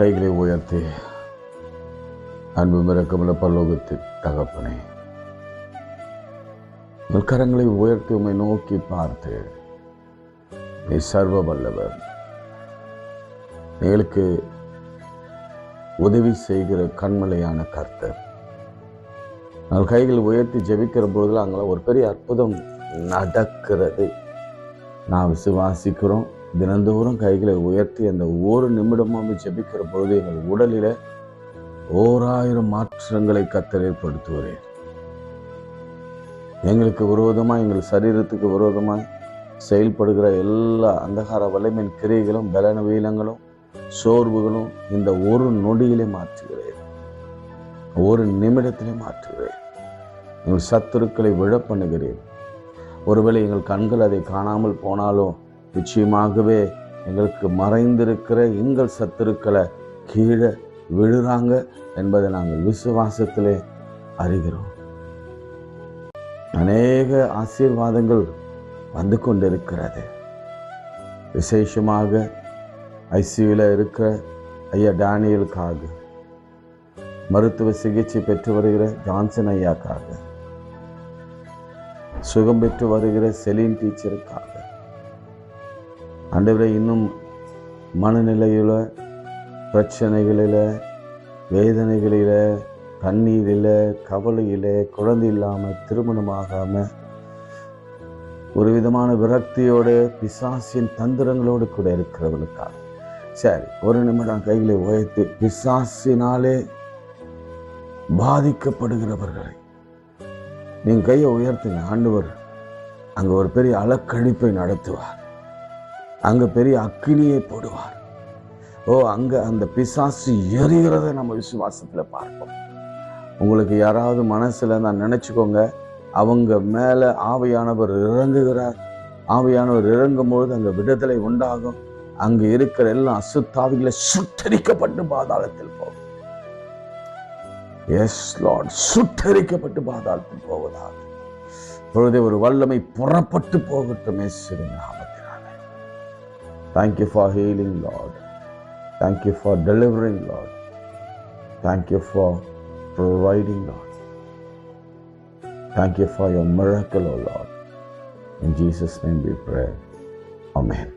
கைகளை உயர்த்தி அன்பு மிரக்கமுள்ள பரலோகத்தின் தகப்பனே, உங்கள் கரங்களை உயர்த்தி உம்மை நோக்கி பார்த்து, நீ சர்வ வல்லவர், எங்களுக்கு உதவி செய்கிற கண்மலையான கர்த்தர். நாங்கள் கைகளை உயர்த்தி ஜெபிக்கிற போதில் அங்கே ஒரு பெரிய அற்புதம் நடக்கிறது. நான் விசுவாசிக்கிறோம். தினந்தோறும் கைகளை உயர்த்தி அந்த ஒரு நிமிடமாக ஜெபிக்கிற பொழுது எங்கள் உடலில் 1000 மாற்றங்களை கர்த்தர் ஏற்படுத்துவார். எங்களுக்கு விரோதமாக, எங்கள் சரீரத்துக்கு விரோதமாக செயல்படுகிற எல்லா அந்தகார வலிமையின் கிரைகளும் பலவீனங்களும் சோர்வுகளும் இந்த ஒரு நொடியிலே மாற்றுகிறேன், ஒரு நிமிடத்திலே மாற்றுகிறேன். எங்கள் சத்துருக்களை விழ பண்ணுகிறேன். ஒருவேளை எங்கள் கண்கள் அதை காணாமல் போனாலும் நிச்சயமாகவே எங்களுக்கு மறைந்திருக்கிற எங்கள் சத்துருக்களை கீழே விழுறாங்க என்பதை நாங்கள் விசுவாசத்திலே அறிகிறோம். அநேக ஆசீர்வாதங்கள் வந்து கொண்டிருக்கிறது. விசேஷமாக ஐசியூவில் இருக்கிற ஐயா டேனியலுக்காக, மருத்துவ சிகிச்சை பெற்று வருகிற ஜான்சன் ஐயாக்காக, சுகம் பெற்று வருகிற செலின் டீச்சருக்காக, ஆண்டவரே, இன்னும் மனநிலையில் பிரச்சனைகளில், வேதனைகளில், கண்ணீரில், கவலையில், குழந்தை இல்லாமல், திருமணமாகாமல், ஒரு விதமான விரக்தியோடு பிசாசின் தந்திரங்களோடு கூட இருக்கிறவர்களுக்காக, சரி, ஒரு நிமிடம் கைகளை உயர்த்தி பிசாசினாலே பாதிக்கப்படுகிறவர்களை நீங்கள் கையை உயர்த்துங்க. ஆண்டவர் அங்கே ஒரு பெரிய அலக்கழிப்பை நடத்துவார். அங்கே பெரிய அக்கினியை போடுவார். அங்கே அந்த பிசாசு எரிகிறத நம்ம விசுவாசத்தில் பார்ப்போம். உங்களுக்கு யாராவது மனசில் நான் நினச்சிக்கோங்க, அவங்க மேலே ஆவியானவர் இறங்குகிறார். ஆவியானவர் இறங்கும் பொழுது அங்கே விடுதலை உண்டாகும். அங்கே இருக்கிற எல்லா அசுத்தாவிகளை சுட்டரிக்கப்பட்டு பாதாளத்தில் போகும். எஸ் லார்ட், சுட்டரிக்கப்பட்டு பாதாளத்தில் போவதாக பொழுதே ஒரு வல்லமை புறப்பட்டு போகட்டும் இயேசுவின் நாமத்தினாலே. Thank you for healing, Lord. Thank you for delivering, Lord. Thank you for providing, Lord. Thank you for your miracle, O Lord. In Jesus' name we pray. Amen.